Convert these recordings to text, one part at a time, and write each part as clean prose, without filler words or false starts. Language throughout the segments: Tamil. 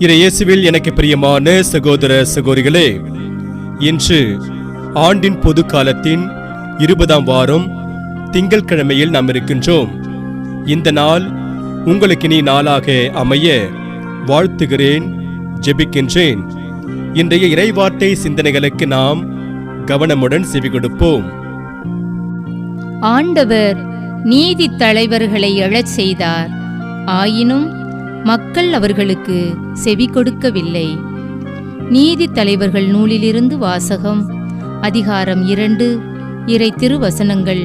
இயேசுவில் எனக்கு பிரியமான சகோதர சகோதரிகளே, இன்று ஆண்டின் பொது காலத்தின் 20ஆம் வாரம் திங்கட்கிழமையில் நாம் இருக்கின்றோம். இந்த நாள் உங்களுக்கு இனி நாளாக அமைய வாழ்த்துகிறேன், ஜெபிக்கின்றேன். இன்றைய இறைவார்த்தை சிந்தனைகளுக்கு நாம் கவனமுடன் செவி கொடுப்போம். ஆண்டவர் நீதி தலைவர்களை எழச் செய்தார், ஆயினும் மக்கள் அவர்களுக்கு செவி கொடுக்கவில்லை. நீதி தலைவர்கள் நூலிலிருந்து வாசகம். அதிகாரம் 2, இறை திருவசனங்கள்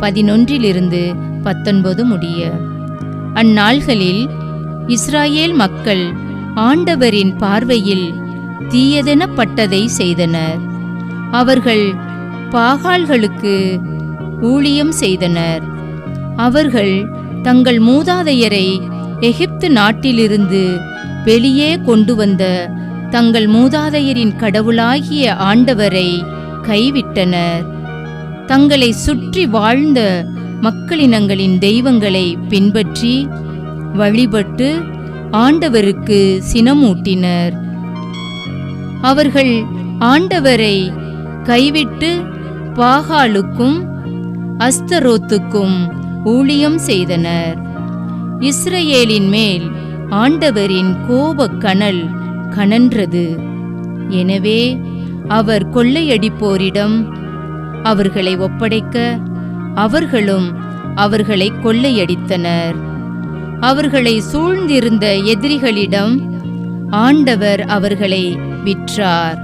11-19 முடிய. அந்நாள்களில் இஸ்ராயேல் மக்கள் ஆண்டவரின் பார்வையில் தீயதெனப்பட்டதை செய்தனர். அவர்கள் பாகால்களுக்கு ஊழியம் செய்தனர். அவர்கள் தங்கள் மூதாதையரை எகிப்து நாட்டிலிருந்து வெளியே கொண்டு வந்த தங்கள் மூதாதையரின் கடவுளாகிய ஆண்டவரை கைவிட்டனர். தங்களை சுற்றி வாழ்ந்த மக்களினங்களின் தெய்வங்களை பின்பற்றி வழிபட்டு ஆண்டவருக்கு சினமூட்டினர். அவர்கள் ஆண்டவரை கைவிட்டு பாகாலுக்கும் அஸ்தரோத்துக்கும் ஊழியம் செய்தனர். இஸ்ரவேலின் மேல் ஆண்டவரின் கோபக் கனல் கனன்றது. எனவே அவர் கொள்ளையடிப்போரிடம் அவர்களை ஒப்படைக்க அவர்களும் அவர்களை கொள்ளையடித்தனர். அவர்களை சூழ்ந்திருந்த எதிரிகளிடம் ஆண்டவர் அவர்களை விற்றார்.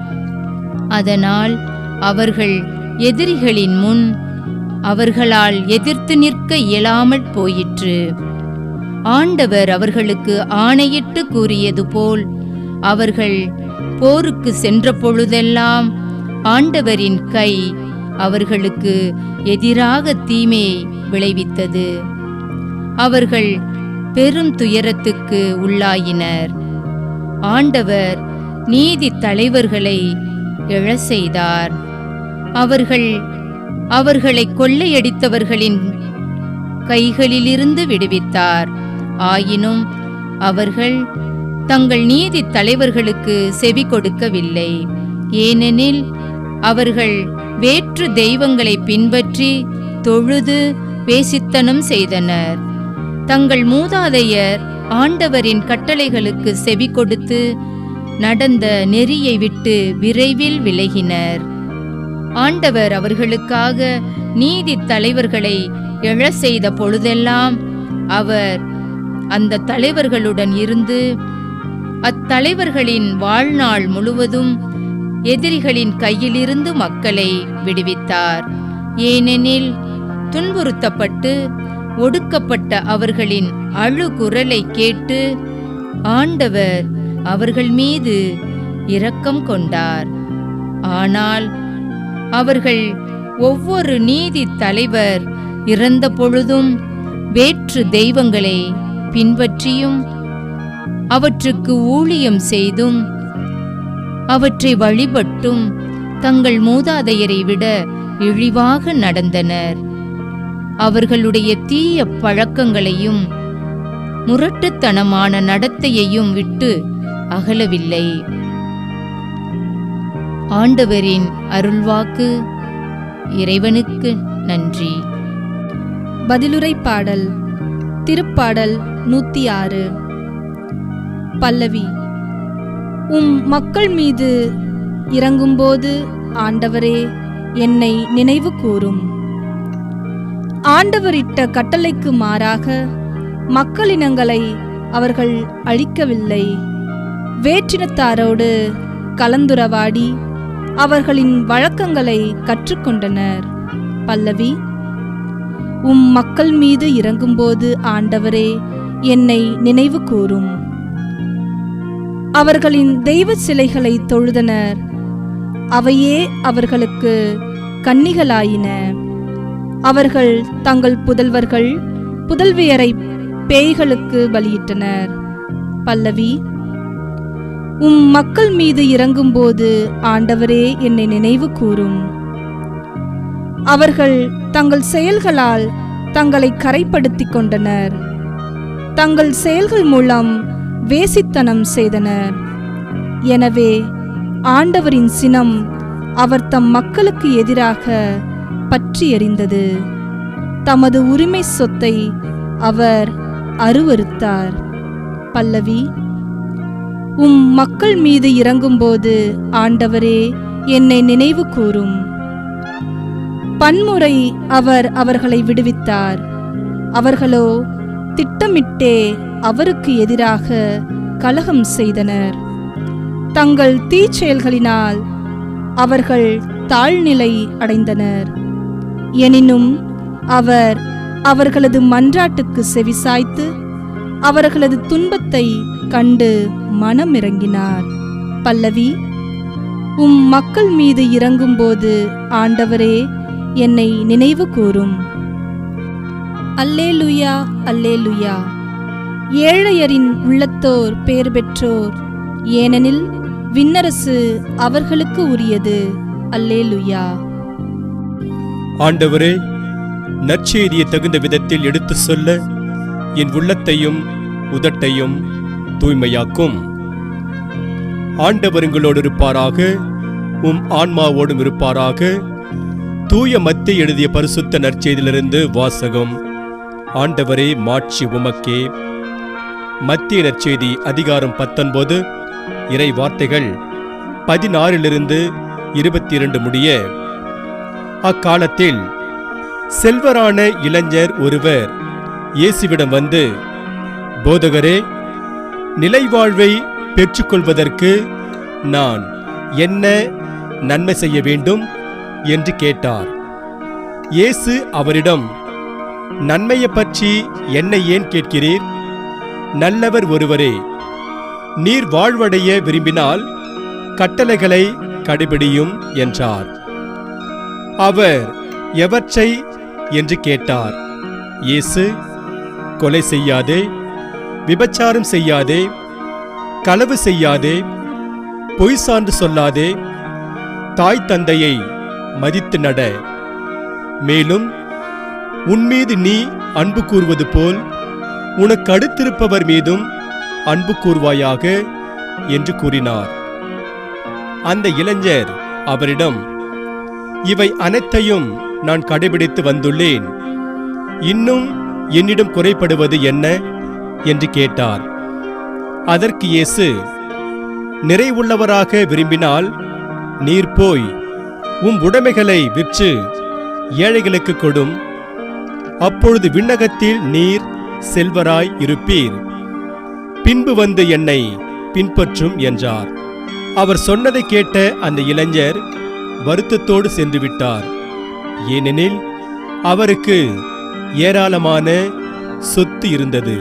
அதனால் அவர்கள் எதிரிகளின் முன் அவர்களால் எதிர்த்து நிற்க இயலாமல் போயிற்று. ஆண்டவர் அவர்களுக்கு ஆணையிட்டு கூறியது போல் அவர்கள் போருக்கு சென்ற பொழுதெல்லாம் ஆண்டவரின் கை அவர்களுக்கு எதிராக தீமை விளைவித்தது. அவர்கள் பெரும் துயரத்துக்கு உள்ளாயினர். ஆண்டவர் நீதி தலைவர்களை எழச் செய்தார். அவர்களை கொள்ளையடித்தவர்களின் கைகளிலிருந்து விடுவித்தார். ஆயினும் அவர்கள் தங்கள் நீதி தலைவர்களுக்கு செவி கொடுக்கவில்லை. ஏனெனில் அவர்கள் வேற்று தெய்வங்களை பின்பற்றி தொழுது வேசித்தனம் செய்தனர். தங்கள் மூதாதையர் ஆண்டவரின் கட்டளைகளுக்கு செவி கொடுத்து நடந்த நெறியை விட்டு விரைவில் விலகினர். ஆண்டவர் அவர்களுக்காக நீதி தலைவர்களை எழச் செய்த பொழுதெல்லாம் அவர் அந்த தலைவர்களுடன் இருந்து அத்தலைவர்களின் வாழ்நாள் முழுவதும் எதிரிகளின் கையிலிருந்து மக்களை விடுவித்தார். ஏனெனில் துன்புறுத்தப்பட்டு ஒடுக்கப்பட்ட அவர்களின் அழுகுரலை கேட்டு ஆண்டவர் அவர்கள் மீது இரக்கம் கொண்டார். ஆனால் அவர்கள் ஒவ்வொரு நீதி தலைவர் இறந்த பொழுதும் வேற்று தெய்வங்களை பின்பற்றியும் அவற்றுக்கு ஊழியம் செய்தும் அவற்றை வழிபட்டும் தங்கள் மூதாதையரை விட இழிவாக நடந்தனர். அவர்களுடைய தீய பழக்கங்களையும் முரட்டுத்தனமான நடத்தையையும் விட்டு அகலவில்லை. ஆண்டவரின் அருள்வாக்கு. இறைவனுக்கு நன்றி. பதிலுரை பாடல். திருப்பாடல் 106. பல்லவி. உம் மக்கள் மீது இறங்கும்போது ஆண்டவரே என்னை நினைவு கூரும். ஆண்டவரிட்ட கட்டளைக்கு மாறாக மக்களினங்களை அவர்கள் அழிக்கவில்லை. வேற்றினத்தாரோடு கலந்துரவாடி அவர்களின் வழக்கங்களை கற்றுக்கொண்டனர். பல்லவி. உம் மக்கள் மீது இறங்கும்போது ஆண்டவரே என்னை நினைவு கூரும். அவர்களின் தெய்வ சிலைகளை தொழுதனர். அவையே அவர்களுக்கு கன்னிகளாயின. அவர்கள் தங்கள் புதல்வர்கள் புதல்வியரை பேய்களுக்கு பலியிட்டனர். பல்லவி. உம் மக்கள் மீது இறங்கும்போது ஆண்டவரே என்னை நினைவு கூரும். அவர்கள் தங்கள் செயல்களால் தங்களை கரைப்படுத்திக் கொண்டனர். தங்கள் செயல்கள் மூலம் வேசித்தனம் செய்தனர். எனவே ஆண்டவரின் சினம் அவர் தம் மக்களுக்கு எதிராக பற்றி எறிந்தது. தமது உரிமை சொத்தை அவர் அருவருத்தார். பல்லவி. உம் மக்கள் மீது இறங்கும்போது ஆண்டவரே என்னை நினைவு கூரும். பன்முறை அவர் அவர்களை விடுவித்தார். அவர்களோ திட்டமிட்டே அவருக்கு எதிராக கலகம் செய்தனர். தங்கள் தீச்செயல்களினால் அவர்கள் தாழ்நிலை அடைந்தனர். எனினும் அவர் அவர்களது மன்றாட்டுக்கு செவிசாய்த்து அவர்களது துன்பத்தை கண்டு மனமிரங்கினார். பல்லவி. உம் மக்கள் மீது இறங்கும்போது ஆண்டவரே என்னை நினைவு கூரும். அல்லேலுயா, அல்லேலுயா. ஏழையரின் உள்ளத்தோர் பேர் பெற்றோர், ஏனெனில் விண்ணரசு அவர்களுக்கு உரியது. அல்லேலுயா. ஆண்டவரே, நற்செய்தியை தகுந்த விதத்தில் எடுத்து சொல்ல என் உள்ளத்தையும் உதட்டையும் தூய்மையாக்கும். ஆண்டவர் உங்களோடு இருப்பாராக, உம் ஆன்மாவோடும் இருப்பாராக. தூய மத்தேயு எழுதிய பரிசுத்த நற்செய்தியிலிருந்து வாசகம். ஆண்டவரே, மாட்சி உமக்கே. மத்தேயு நற்செய்தி அதிகாரம் 19 இறை வார்த்தைகள் 16 22 முடிய. அக்காலத்தில் செல்வரான இளைஞர் ஒருவர் இயேசுவிடம் வந்து, போதகரே, நிலைவாழ்வை பெற்றுக்கொள்வதற்கு நான் என்ன நன்மை செய்ய வேண்டும் என்று கேட்டார். இயேசு அவரிடம், நன்மையை பற்றி என்னை ஏன் கேட்கிறீர்? நல்லவர் ஒருவரே. நீர் வாழ்வடைய விரும்பினால் கட்டளைகளை கடைபிடியும் என்றார். அவர் எவற்றை என்று கேட்டார். இயேசு, கொலை செய்யாதே, விபச்சாரம் செய்யாதே, களவு செய்யாதே, பொய் சான்று சொல்லாதே, தாய் தந்தையை மதித்து நட, மேலும் உன்மீது நீ அன்பு கூர்வது போல் உனக்கு அடுத்திருப்பவர் மீதும் அன்பு கூர்வாயாக என்று கூறினார். அந்த இளைஞர் அவரிடம், இவை அனைத்தையும் நான் கடைபிடித்து வந்துள்ளேன், இன்னும் என்னிடம் குறைபடுவது என்ன என்று கேட்டார். அதற்கு இயேசு, நிறைவுள்ளவராக விரும்பினால் நீர் போய் உம் உடைமைகளை விற்று ஏழைகளுக்கு கொடும், அப்பொழுது விண்ணகத்தில் நீர் செல்வராய் இருப்பீர். பின்பு வந்து என்னை பின்பற்றும் என்றார். அவர் சொன்னதை கேட்ட அந்த இளைஞர் வருத்தத்தோடு சென்று விட்டார். ஏனெனில் அவருக்கு ஏராளமான சொத்து இருந்தது.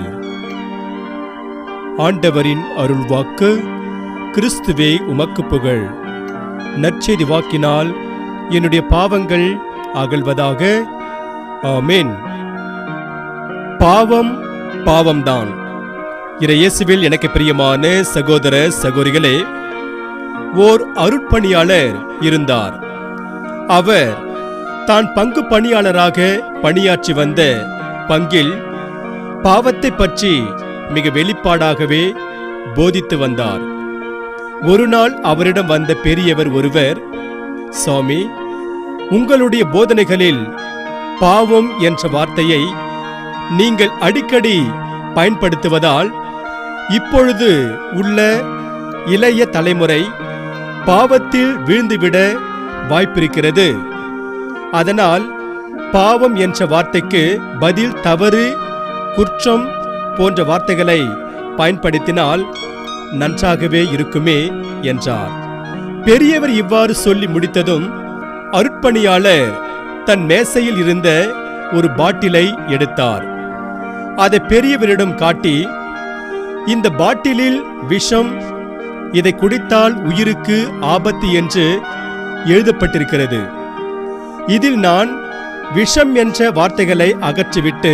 ஆண்டவரின் அருள்வாக்கு. கிறிஸ்துவே உமக்கு புகழ். நற்செய்தி வாக்கினால் என்னுடைய பாவங்கள் அகல்வதாக. ஆமென். பாவம் பாவம்தான். இயேசுவில் எனக்கு பிரியமான சகோதர சகோதரிகளே, ஓர் அருட்பணியாளர் இருந்தார். அவர் தான் பங்கு பணியாளராக பணியாற்றி வந்த பங்கில் பாவத்தை பற்றி மிக வெளிப்பாடாகவே போதித்து வந்தார். ஒரு நாள் அவரிடம் வந்த பெரியவர் ஒருவர், சாமி, உங்களுடைய போதனைகளில் பாவம் என்ற வார்த்தையை நீங்கள் அடிக்கடி பயன்படுத்துவதால் இப்பொழுது உள்ள இளைய தலைமுறை பாவத்தில் வீழ்ந்துவிட வாய்ப்பிருக்கிறது. அதனால் பாவம் என்ற வார்த்தைக்கு பதில் தவறு, குற்றம் போன்ற வார்த்தைகளை பயன்படுத்தினால் நன்றாகவே இருக்குமே என்றார். பெரியவர் இவ்வாறு சொல்லி முடித்ததும் அருட்பணியாளர் தன் மேசையில் இருந்த ஒரு பாட்டிலை எடுத்தார். அதை பெரியவரிடம் காட்டி, இந்த பாட்டிலில் விஷம், இதை குடித்தால் உயிருக்கு ஆபத்து என்று எழுதப்பட்டிருக்கிறது. இதில் நான் விஷம் என்ற வார்த்தைகளை அகற்றிவிட்டு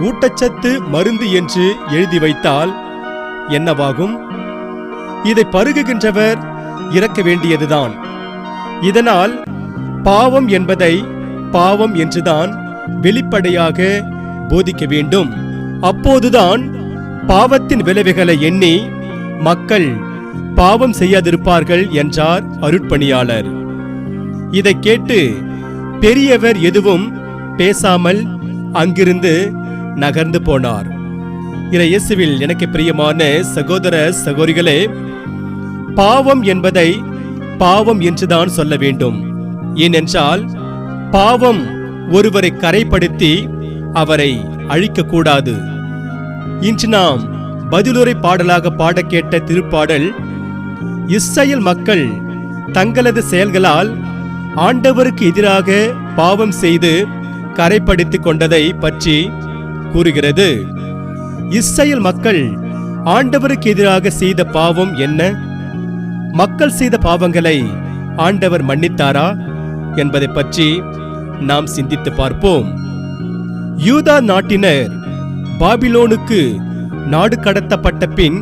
ஊட்டச்சத்து மருந்து என்று எழுதி வைத்தால் என்னவாகும்? இதை பருகுகின்றவர் இறக்க வேண்டியதுதான். இதனால் பாவம் என்பதை பாவம் என்றுதான் வெளிப்படையாக போதிக்க வேண்டும். அப்போதுதான் பாவத்தின் விளைவுகளை எண்ணி மக்கள் பாவம் செய்யாதிருப்பார்கள் என்றார் அருட்பணியாளர். இதை கேட்டு பெரியவர் எதுவும் பேசாமல் அங்கிருந்து நகர்ந்து போனார். இயேசுவில் எனக்கு பிரியமான சகோதர சகோதரிகளே, பாவம் என்பதை பாவம் என்றுதான் சொல்ல வேண்டும். ஏனென்றால் பாவம் ஒருவரை கரைப்படுத்தி அவரை அழிக்கக்கூடாது. இன்று நாம் பதிலுரை பாடலாக பாட கேட்ட திருப்பாடல் இஸ்ரவேல் மக்கள் தங்களது செயல்களால் ஆண்டவருக்கு எதிராக பாவம் செய்து கரைப்படுத்திக் கொண்டதை பற்றி கூறுகிறது. இஸ்ரவேல் மக்கள் ஆண்டவருக்கு எதிராக செய்த பாவம் என்ன? மக்கள் செய்த பாவங்களை ஆண்டவர் மன்னித்தாரா என்பதை பற்றி நாம் சிந்தித்து பார்ப்போம். யூதா நாட்டினர் பாபிலோனுக்கு நாடு கடத்தப்பட்ட பின்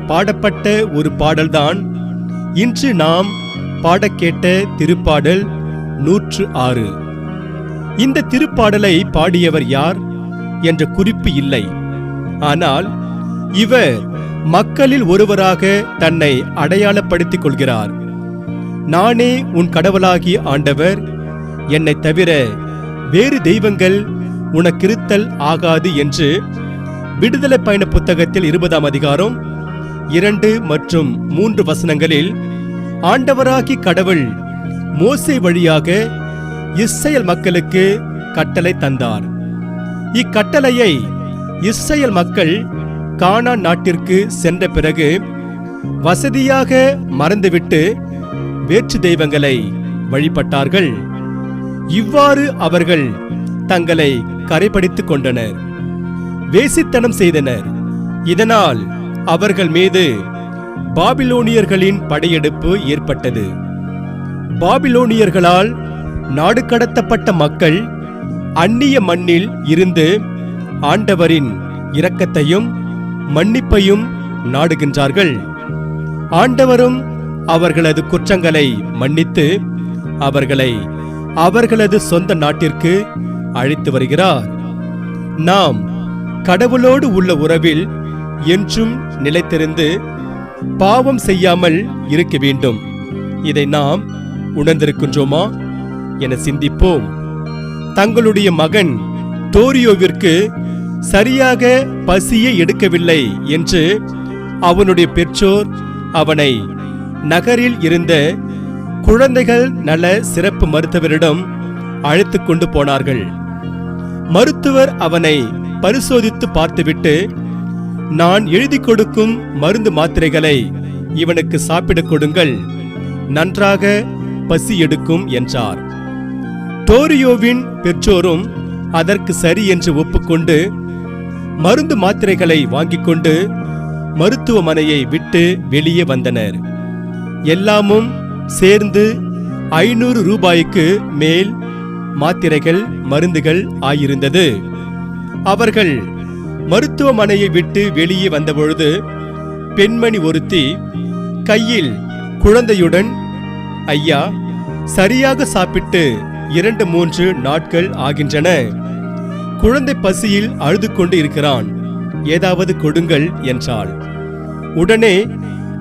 பாடப்பட்ட ஒரு பாடல்தான் இன்று நாம் பாட கேட்ட திருப்பாடல் 106. இந்த திருப்பாடலை பாடியவர் யார் என்ற குறிப்பு இல்லை. ஆனால் இவர் மக்களில் ஒருவராக தன்னை அடையாளப்படுத்திக் கொள்கிறார். நானே உன் கடவுளாகிய ஆண்டவர், என்னை தவிர வேறு தெய்வங்கள் உனக்கிருத்தல் ஆகாது என்று விடுதலை பயண புத்தகத்தில் 20ஆம் அதிகாரம் 2 மற்றும் 3 வசனங்களில் ஆண்டவராகி கடவுள் மோசே வழியாக இஸ்ரவேல் மக்களுக்கு கட்டளை தந்தார். இக்கட்டளையை இஸ்ரவேல் மக்கள் கானான் நாட்டிற்கு சென்ற பிறகு வசதியாக மறந்துவிட்டு வேற்று தெய்வங்களை வழிபட்டார்கள். இவ்வாறு அவர்கள் தங்களை கரைப்படுத்திக் கொண்டனர், வேசித்தனம் செய்தனர். இதனால் அவர்கள் மீது பாபிலோனியர்களின் படையெடுப்பு ஏற்பட்டது. பாபிலோனியர்களால் நாடு கடத்தப்பட்ட மக்கள் அந்நிய மண்ணில் இருந்து ஆண்டவரின் இரக்கத்தையும் மன்னிப்பையும் நாடுகின்றார்கள். ஆண்டவரும் அவர்களது குற்றங்களை மன்னித்து அவர்களை அவர்களது சொந்த நாட்டிற்கு அழைத்து வருகிறார். நாம் கடவுளோடு உள்ள உறவில் என்றும் நிலைத்திருந்து பாவம் செய்யாமல் இருக்க வேண்டும். இதை நாம் உணர்ந்திருக்கின்றோமா என சிந்திப்போம். தங்களுடைய மகன் தோரியோவிற்கு சரியாக பசியை எடுக்கவில்லை என்று அவனுடைய பெற்றோர் அவனை நகரில் இருந்த குழந்தைகள் நல சிறப்பு மருத்துவரிடம் அழைத்து கொண்டு போனார்கள். மருத்துவர் அவனை பரிசோதித்து பார்த்துவிட்டு, நான் எழுதி கொடுக்கும் மருந்து மாத்திரைகளை இவனுக்கு சாப்பிடக் கொடுங்கள், நன்றாக பசி எடுக்கும் என்றார். தோரியோவின் பெற்றோரும் அதற்கு சரி என்று ஒப்புக்கொண்டு மருந்து மாத்திரைகளை வாங்கிக் கொண்டு மருத்துவமனையை விட்டு வெளியே வந்தனர். எல்லாமும் சேர்ந்து 500 ரூபாய்க்கு மேல் மாத்திரைகள் மருந்துகள் ஆயிருந்தது. அவர்கள் மருத்துவமனையை விட்டு வெளியே வந்தபொழுது பெண்மணி ஒருத்தி கையில் குழந்தையுடன், ஐயா, சரியாக சாப்பிட்டு 2-3 நாட்கள் ஆகின்றன, குழந்தை பசியில் அழுது கொண்டு இருக்கிறான், ஏதாவது கொடுங்கள் என்றாள். உடனே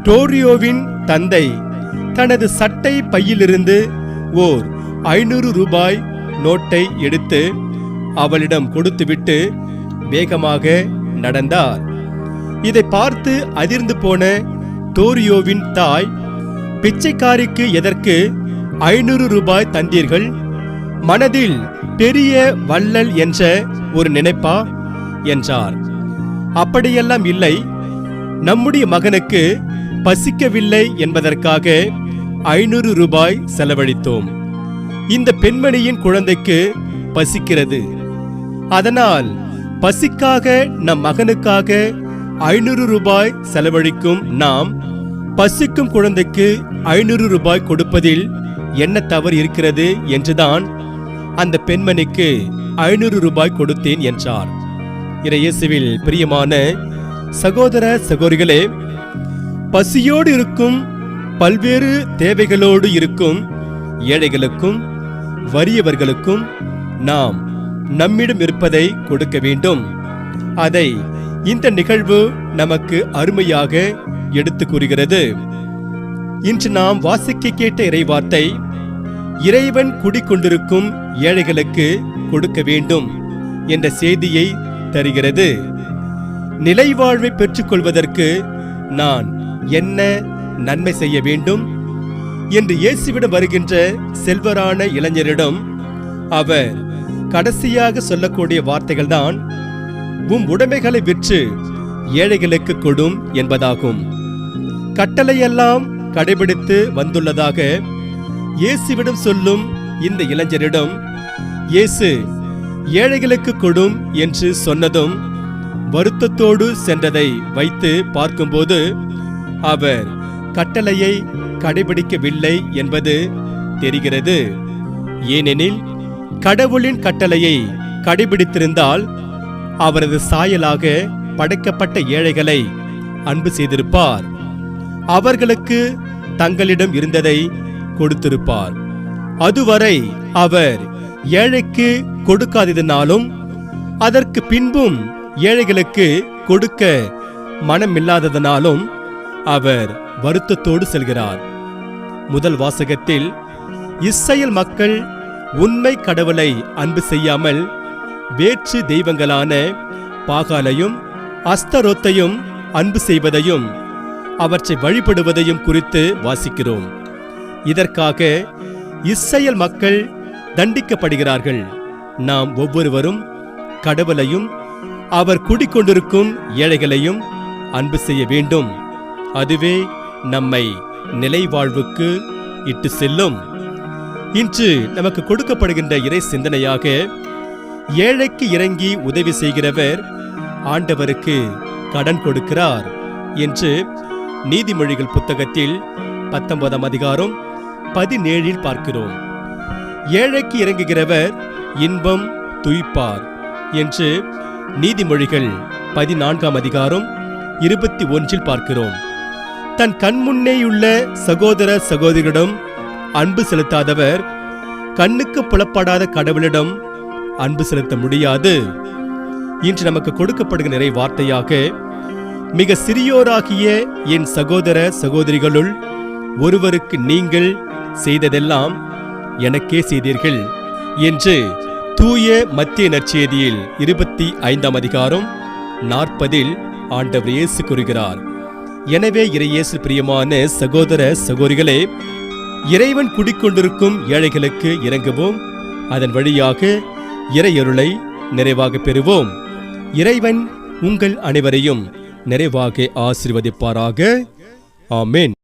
டோரியோவின் தந்தை தனது சட்டை பையிலிருந்து ஓர் 500 ரூபாய் நோட்டை எடுத்து அவளிடம் கொடுத்துவிட்டு வேகமாக நடந்தார். இதை பார்த்து அதிர்ந்து போன தோரியோவின் தாய், பிச்சைக்காரிக்கு எதற்கு 500 ரூபாய் தந்தீர்கள்? மனதில் பெரிய வள்ளல் என்ற ஒரு நினைப்பா என்றார். அப்படியெல்லாம் இல்லை, நம்முடைய மகனுக்கு பசிக்கவில்லை என்பதற்காக 500 ரூபாய் செலவழித்தோம். இந்த பெண்மணியின் குழந்தைக்கு பசிக்கிறது, அதனால் பசிக்காக நம் மகனுக்காக 500 ரூபாய் செலவழிக்கும் நாம் பசிக்கும் குழந்தைக்கு 500 ரூபாய் கொடுப்பதில் என்ன தவறு இருக்கிறது என்றுதான் அந்த பெண்மணிக்கு 500 ரூபாய் கொடுத்தேன் என்றார். இயேசுவில் பிரியமான சகோதர சகோதரிகளே, பசியோடு இருக்கும், பல்வேறு தேவைகளோடு இருக்கும் ஏழைகளுக்கும் வறியவர்களுக்கும் நாம் நம்மிடம் இருப்பதை கொடுக்க வேண்டும். அதை இந்த நிகழ்வு நமக்கு அருமையாக எடுத்து கூறுகிறது. இன்று நாம் வாசிக்க கேட்ட இறைவார்த்தை இறைவன் குடிக்கொண்டிருக்கும் ஏழைகளுக்கு கொடுக்க வேண்டும் என்ற செய்தியை தருகிறது. நிலைவாழ்வை பெற்றுக்கொள்வதற்கு நான் என்ன நன்மை செய்ய வேண்டும் என்று இயேசுவிடம் வருகின்ற செல்வரான இளைஞரிடம் அவர் கடைசியாக சொல்லக்கூடிய வார்த்தைகள்தான், உம் உடைமைகளை விற்று ஏழைகளுக்கு கொடும் என்பதாகும். கட்டளையெல்லாம் கடைபிடித்து வந்துள்ளதாக இயேசுவிடம் சொல்லும் இந்த இளைஞரிடம் இயேசு ஏழைகளுக்கு கொடும் என்று சொன்னதும் வருத்தத்தோடு சென்றதை வைத்து பார்க்கும்போது அவர் கட்டளையை கடைபிடிக்கவில்லை என்பது தெரிகிறது. ஏனெனில் கடவுளின் கட்டளையை கடைபிடித்திருந்தால் அவரது சாயலாக படைக்கப்பட்ட ஏழைகளை அன்பு செய்திருப்பார். அவர்களுக்கு தங்களிடம் இருந்ததை கொடுத்திருப்பார். அதுவரை அவர் ஏழைக்கு கொடுக்காததினாலும் அதற்கு பின்பும் ஏழைகளுக்கு கொடுக்க மனமில்லாததனாலும் அவர் வருத்தத்தோடு செல்கிறார். முதல் வாசகத்தில் இஸ்ரவேல் மக்கள் உண்மை கடவுளை அன்பு செய்யாமல் வேற்று தெய்வங்களான பாகாலையும் அஸ்தரோத்தையும் அன்பு செய்வதையும் அவற்றை வழிபடுவதையும் குறித்து வாசிக்கிறோம். இதற்காக இஸ்ரவேல் மக்கள் தண்டிக்கப்படுகிறார்கள். நாம் ஒவ்வொருவரும் கடவுளையும் அவர் குடிக்கொண்டிருக்கும் ஏழைகளையும் அன்பு செய்ய வேண்டும். அதுவே நம்மை நிலைவாழ்வுக்கு இட்டு செல்லும். இன்று நமக்கு கொடுக்கப்படுகின்ற இறை சிந்தனையாக ஏழைக்கு இறங்கி உதவி செய்கிறவர் ஆண்டவருக்கு கடன் கொடுக்கிறார் என்று நீதிமொழிகள் புத்தகத்தில் 19ஆம் அதிகாரம் 17 பார்க்கிறோம். ஏழைக்கு இறங்குகிறவர் இன்பம் துய்ப்பார் என்று நீதிமொழிகள் 14ஆம் அதிகாரம் 21 பார்க்கிறோம். தன் கண்முன்னேயுள்ள சகோதர சகோதரிகளிடம் அன்பு செலுத்தாதவர் கண்ணுக்கு புலப்படாத கடவுளிடம் அன்பு செலுத்த முடியாது. இன்று நமக்கு கொடுக்கப்படுகிற நிறை வார்த்தையாக மிக சிறியோராகிய என் சகோதர சகோதரிகளுள் ஒருவருக்கு நீங்கள் செய்ததெல்லாம் எனக்கே செய்தீர்கள் என்று தூய மத்திய நற்செய்தியில் 25ஆம் அதிகாரம் 40 ஆண்டவர் இயேசு கூறுகிறார். எனவே இறையேசு பிரியமான சகோதர சகோதரிகளே, இறைவன் குடிக்கொண்டிருக்கும் ஏழைகளுக்கு இறங்குவோம். அதன் வழியாக இறையருளை நிறைவாக பெறுவோம். இறைவன் உங்கள் அனைவரையும் நிறைவாக ஆசீர்வதிப்பாராக. ஆமென்.